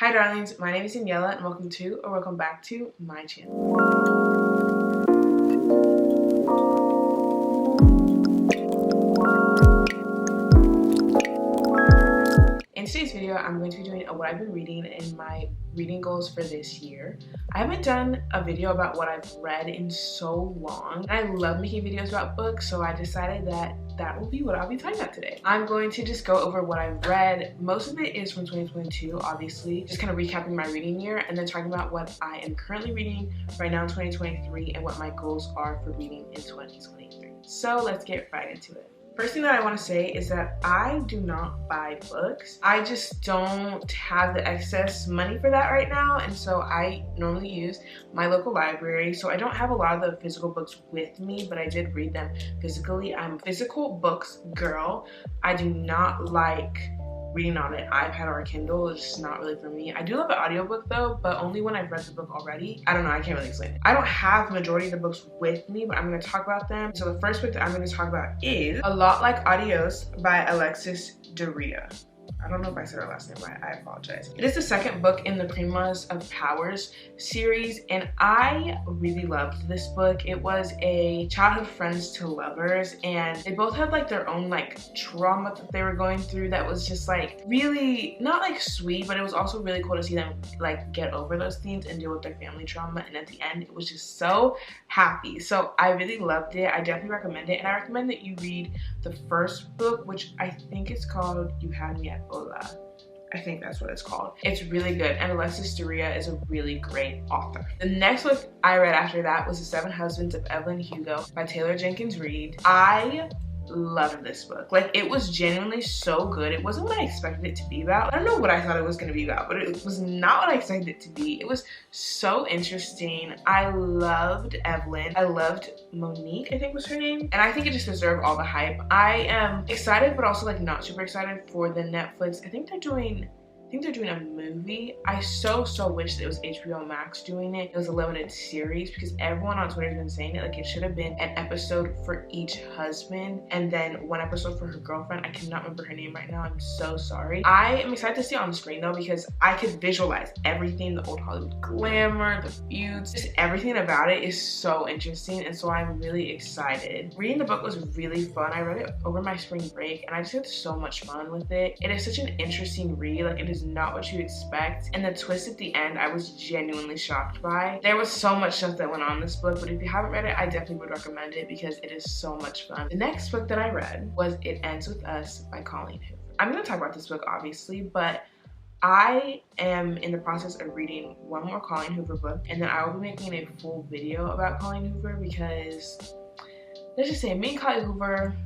Hi darlings, my name is Daniella and welcome back to my channel. In today's video, I'm going to be doing what I've been reading and my reading goals for this year. I haven't done a video about what I've read in so long. I love making videos about books, so I decided that will be what I'll be talking about today. I'm going to just go over what I've read. Most of it is from 2022, obviously. Just kind of recapping my reading year and then talking about what I am currently reading right now in 2023 and what my goals are for reading in 2023. So let's get right into it. First thing that I want to say is that I do not buy books. I just don't have the excess money for that right now, and so I normally use my local library. So I don't have a lot of the physical books with me, but I did read them physically. I'm a physical books girl. I do not like reading on an iPad or a Kindle. It's just not really for me. I do love an audiobook though, but only when I've read the book already. I don't know, I can't really explain it. I don't have the majority of the books with me, but I'm going to talk about them. So the first book that I'm going to talk about is A Lot Like Adios by Alexis Duria. I don't know if I said her last name right, I apologize. It is the second book in the Primas of Powers series, and I really loved this book. It was a childhood friends to lovers, and they both had like their own like trauma that they were going through that was just like really, not like sweet, but it was also really cool to see them like get over those themes and deal with their family trauma, and at the end it was just so happy. So I really loved it. I definitely recommend it, and I recommend that you read the first book, which I think is called You Had Me at Bolu. I think that's what it's called. It's really good, and Alexis Duria is a really great author. The next book I read after that was The Seven Husbands of Evelyn Hugo by Taylor Jenkins Reid. I loved this book. Like, it was genuinely so good. It wasn't what I expected it to be about. I don't know what I thought it was going to be about, but it was not what I expected it to be. It was so interesting. I loved Evelyn. I loved Monique, I think was her name. And I think it just deserved all the hype. I am excited, but also like not super excited for the Netflix. I think they're doing a movie. I so wish that it was HBO Max doing it. It was a limited series because everyone on Twitter has been saying it. Like, it should have been an episode for each husband and then one episode for her girlfriend. I cannot remember her name right now. I'm so sorry. I am excited to see it on the screen though, because I could visualize everything, the old Hollywood glamour, the feuds, just everything about it is so interesting, and so I'm really excited. Reading the book was really fun. I read it over my spring break and I just had so much fun with it. It is such an interesting read. Like, it is not what you expect, and the twist at the end I was genuinely shocked by. There was so much stuff that went on in this book, but if you haven't read it, I definitely would recommend it because it is so much fun. The next book that I read was It Ends With Us by Colleen Hoover. I'm going to talk about this book obviously, but I am in the process of reading one more Colleen Hoover book, and then I will be making a full video about Colleen Hoover because, let's just say, me and Colleen Hoover,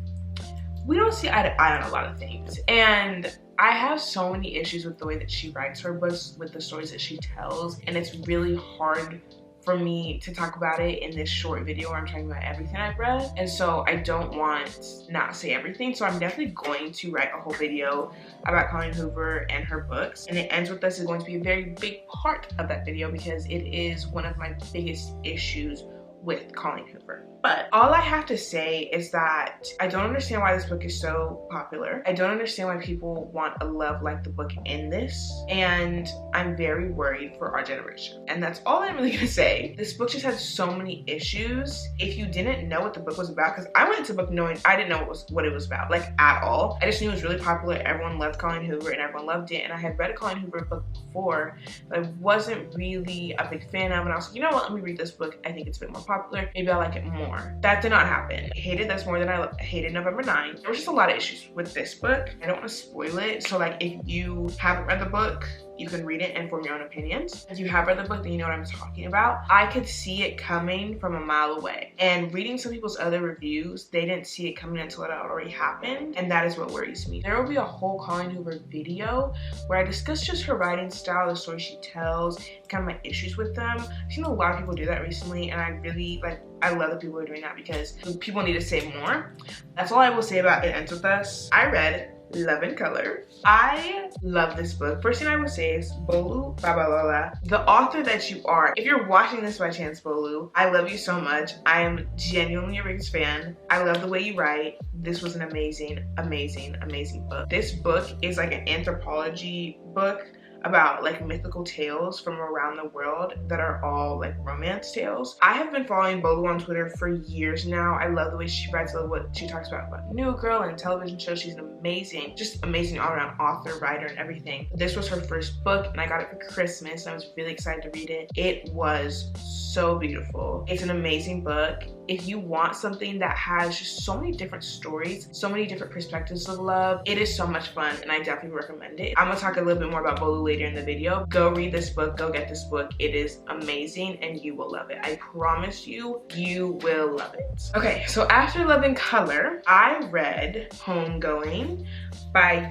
we don't see eye to eye on a lot of things, and I have so many issues with the way that she writes her books, with the stories that she tells, and it's really hard for me to talk about it in this short video where I'm talking about everything I've read, and so I don't want not say everything, so I'm definitely going to write a whole video about Colleen Hoover and her books, and It Ends With Us is going to be a very big part of that video because it is one of my biggest issues with Colleen Hoover. But all I have to say is that I don't understand why this book is so popular. I don't understand why people want a love like the book in this, and I'm very worried for our generation. And that's all I'm really gonna say. This book just had so many issues. If you didn't know what the book was about, because I went into the book knowing I didn't know what it was about, like at all. I just knew it was really popular. Everyone loved Colleen Hoover and everyone loved it, and I had read a Colleen Hoover book before, but I wasn't really a big fan of, and I was like, you know what, let me read this book. I think it's a bit more popular. Maybe I like it more. That did not happen. I hated this more than I hated November 9. There was just a lot of issues with this book. I don't want to spoil it, so like if you haven't read the book, you can read it and form your own opinions. If you have read the book, then you know what I'm talking about. I could see it coming from a mile away. And reading some people's other reviews, they didn't see it coming until it already happened. And that is what worries me. There will be a whole Colleen Hoover video where I discuss just her writing style, the story she tells, kind of my issues with them. I've seen a lot of people do that recently, and I really I love that people are doing that because people need to say more. That's all I will say about It Ends With Us. I read Love and Color. I love this book. First thing I would say is Bolu, babalola. The author that you are, if you're watching this by chance, Bolu, I love you so much. I am genuinely your biggest fan. I love the way you write. This was an amazing, amazing, amazing book. This book is like an anthropology book about like mythical tales from around the world that are all like romance tales. I have been following Bolu on Twitter for years now. I love the way she writes, I love what she talks about New Girl and television shows. She's an amazing, just amazing all-around author, writer, and everything. This was her first book and I got it for Christmas and I was really excited to read it. It was so beautiful. It's an amazing book. If you want something that has just so many different stories, so many different perspectives of love, it is so much fun and I definitely recommend it. I'm gonna talk a little bit more about Bolu later in the video. Go read this book, go get this book. It is amazing and you will love it. I promise you, you will love it. Okay, so after Love and Color, I read Homegoing by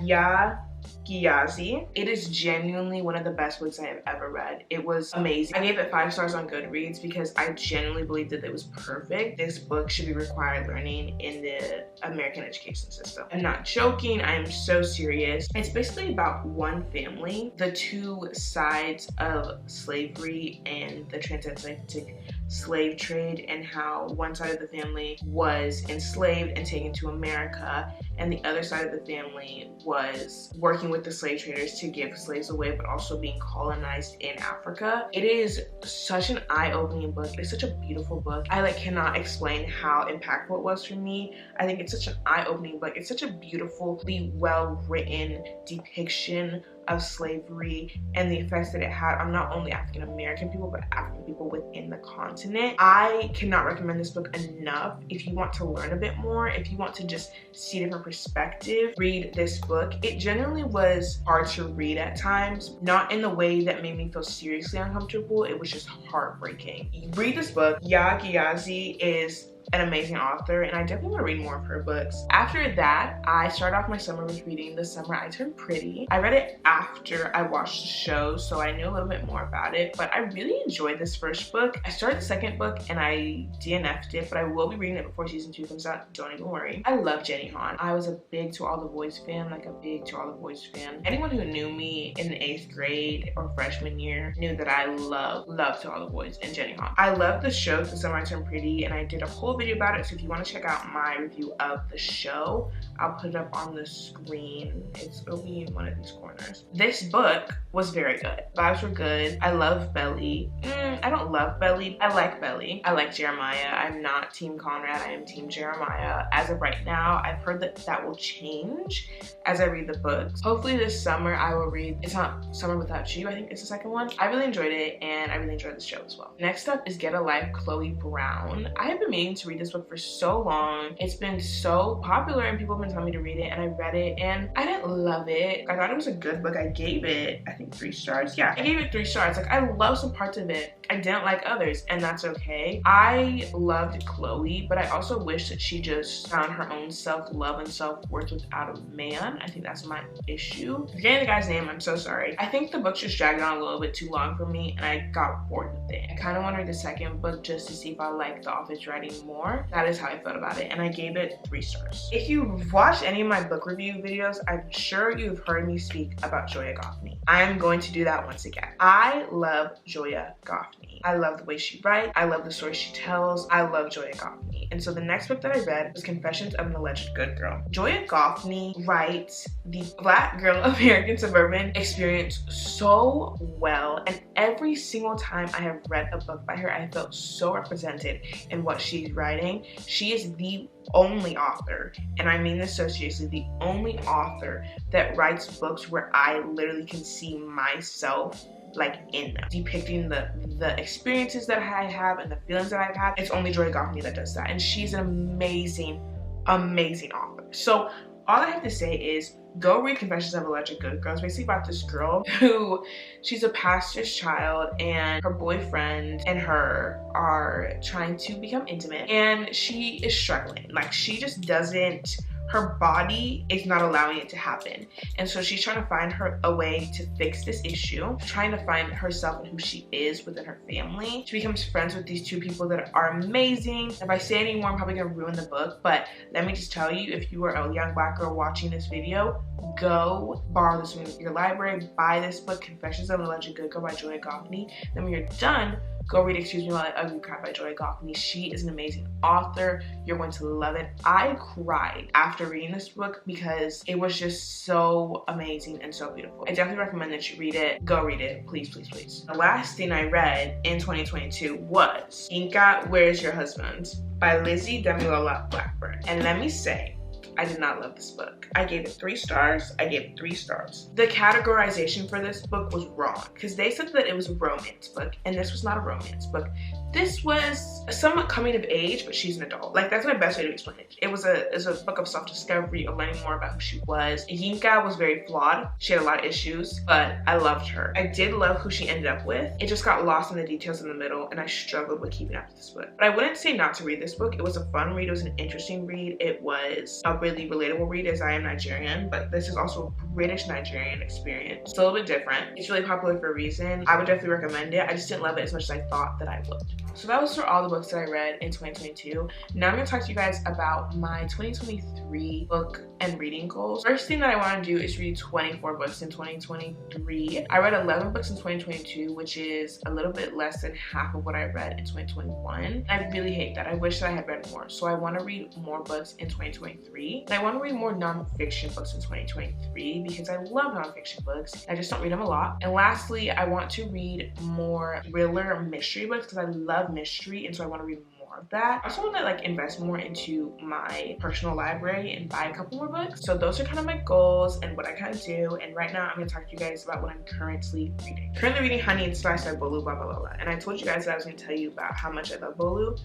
Giazi. It is genuinely one of the best books I have ever read. It was amazing. I gave it 5 stars on Goodreads because I genuinely believe that it was perfect. This book should be required learning in the American education system. I'm not joking, I am so serious. It's basically about one family, the two sides of slavery and the transatlantic slave trade, and how one side of the family was enslaved and taken to America and the other side of the family was working with the slave traders to give slaves away but also being colonized in Africa. It is such an eye-opening book. It's such a beautiful book. I cannot explain how impactful it was for me. I think it's such an eye-opening book. It's such a beautifully well-written depiction of slavery and the effects that it had on not only African American people but African people within the continent. I cannot recommend this book enough. If you want to learn a bit more, if you want to just see a different perspective, read this book. It genuinely was hard to read at times, not in the way that made me feel seriously uncomfortable. It was just heartbreaking. Read this book. Giazi is an amazing author and I definitely want to read more of her books. After that, I started off my summer with reading The Summer I Turned Pretty. I read it after I watched the show, so I knew a little bit more about it, but I really enjoyed this first book. I started the second book and I DNF'd it, but I will be reading it before season 2 comes out, don't even worry. I love Jenny Han. I was a big To All the Boys fan, like a big To All the Boys fan. Anyone who knew me in the 8th grade or freshman year knew that I love To All the Boys and Jenny Han. I love the show The Summer I Turned Pretty and I did a whole video about it, so if you want to check out my review of the show, I'll put it up on the screen. It'll be in one of these corners. This book was very good. Vibes were good. I love Belly. I don't love Belly. I like Belly. I like Jeremiah. I'm not Team Conrad. I am Team Jeremiah. As of right now, I've heard that that will change as I read the books. Hopefully this summer I will read It's Not Summer Without You. I think it's the second one. I really enjoyed it and I really enjoyed the show as well. Next up is Get a Life, Chloe Brown. I have been meaning to read this book for so long. It's been so popular and people have been telling me to read it and I read it and I didn't love it. I thought it was a good book. I gave it, I think 3 stars. Yeah, I gave it 3 stars. Like, I love some parts of it. I didn't like others and that's okay. I loved Chloe, but I also wish that she just found her own self-love and self-worth without a man. I think that's my issue. Forgetting the guy's name, I'm so sorry. I think the book just dragged on a little bit too long for me and I got bored with it. I kind of wanted the second book just to see if I liked the author's writing more. That is how I felt about it and I gave it 3 stars. If you've watched any of my book review videos, I'm sure you've heard me speak about Joya Goffney. I am going to do that once again. I love Joya Goffney. I love the way she writes. I love the story she tells. I love Joya Goffney. And so the next book that I read was Confessions of an Alleged Good Girl. Joya Goffney writes the Black girl American suburban experience so well, and every single time I have read a book by her, I have felt so represented in what she's writing. She is the only author, and I mean this so seriously, the only author that writes books where I literally can see myself like in them, depicting the experiences that I have and the feelings that I've had. It's only Joya Goffney that does that, and she's an amazing author. So all I have to say is go read Confessions of a Alleged Good Girl. It's basically about this girl who, she's a pastor's child and her boyfriend and her are trying to become intimate and she is struggling. Like, she just doesn't, her body is not allowing it to happen. And so she's trying to find a way to fix this issue, trying to find herself and who she is within her family. She becomes friends with these 2 people that are amazing. If I say any more, I'm probably gonna ruin the book, but let me just tell you, if you are a young Black girl watching this video, go borrow this from your library, buy this book, Confessions of an Alleged Good Girl by Joya Goffney. Then when you're done, go read Excuse Me While I Ugly Cry by Joy Goffney. She is an amazing author. You're going to love it. I cried after reading this book because it was just so amazing and so beautiful. I definitely recommend that you read it. Go read it, please, please, please. The last thing I read in 2022 was Inca, Where's Your Husband by Daniella Blackburn. And let me say, I did not love this book. I gave it 3 stars. I gave it 3 stars. The categorization for this book was wrong because they said that it was a romance book, and this was not a romance book. This was somewhat coming of age, but she's an adult. Like, that's my best way to explain it. It was a book of self-discovery, of learning more about who she was. Yinka was very flawed. She had a lot of issues, but I loved her. I did love who she ended up with. It just got lost in the details in the middle, and I struggled with keeping up with this book. But I wouldn't say not to read this book. It was a fun read. It was an interesting read. It was a really relatable read, as I am Nigerian, but this is also a British Nigerian experience. It's a little bit different. It's really popular for a reason. I would definitely recommend it. I just didn't love it as much as I thought that I would. So that was for all the books that I read in 2022. Now I'm going to talk to you guys about my 2023 book and reading goals. First thing that I want to do is read 24 books in 2023. I read 11 books in 2022, which is a little bit less than half of what I read in 2021. I really hate that. I wish that I had read more. So I want to read more books in 2023. And I want to read more nonfiction books in 2023 because I love nonfiction books. I just don't read them a lot. And lastly, I want to read more thriller mystery books because I love mystery, and so I want to read more of that. I also want to like invest more into my personal library and buy a couple more books. So those are kind of my goals and what I kind of do. And right now I'm going to talk to you guys about what I'm currently reading. Currently reading Honey and Spice by Bolu Babalola. And I told you guys that I was going to tell you about how much I love Bolu.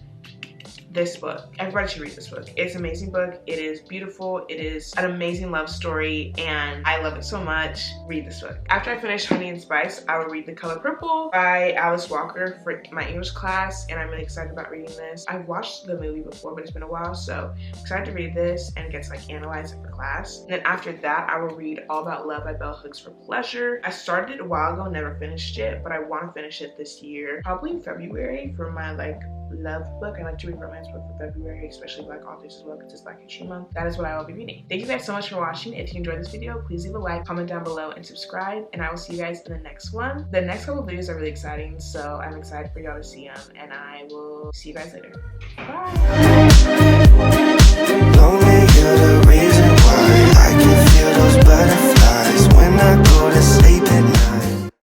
This book, everybody should read this book. It's an amazing book. It is beautiful. It is an amazing love story, and I love it so much. Read this book. After I finish Honey and Spice, I will read The Color Purple by Alice Walker for my English class, and I'm really excited about reading this. I've watched the movie before, but it's been a while, so I'm excited to read this and get to like analyze it for class. And then after that, I will read All About Love by Bell Hooks for pleasure. I started it a while ago, never finished it, but I want to finish it this year, probably in February for my like love book. I like to read romance book for February, especially Black authors as well because it's Black History Month. That is what I will be reading. Thank you guys so much for watching. If you enjoyed this video, please leave a like, comment down below, and subscribe, and I will see you guys in the next one. The next couple of videos are really exciting, so I'm excited for y'all to see them, and I will see you guys later. Bye!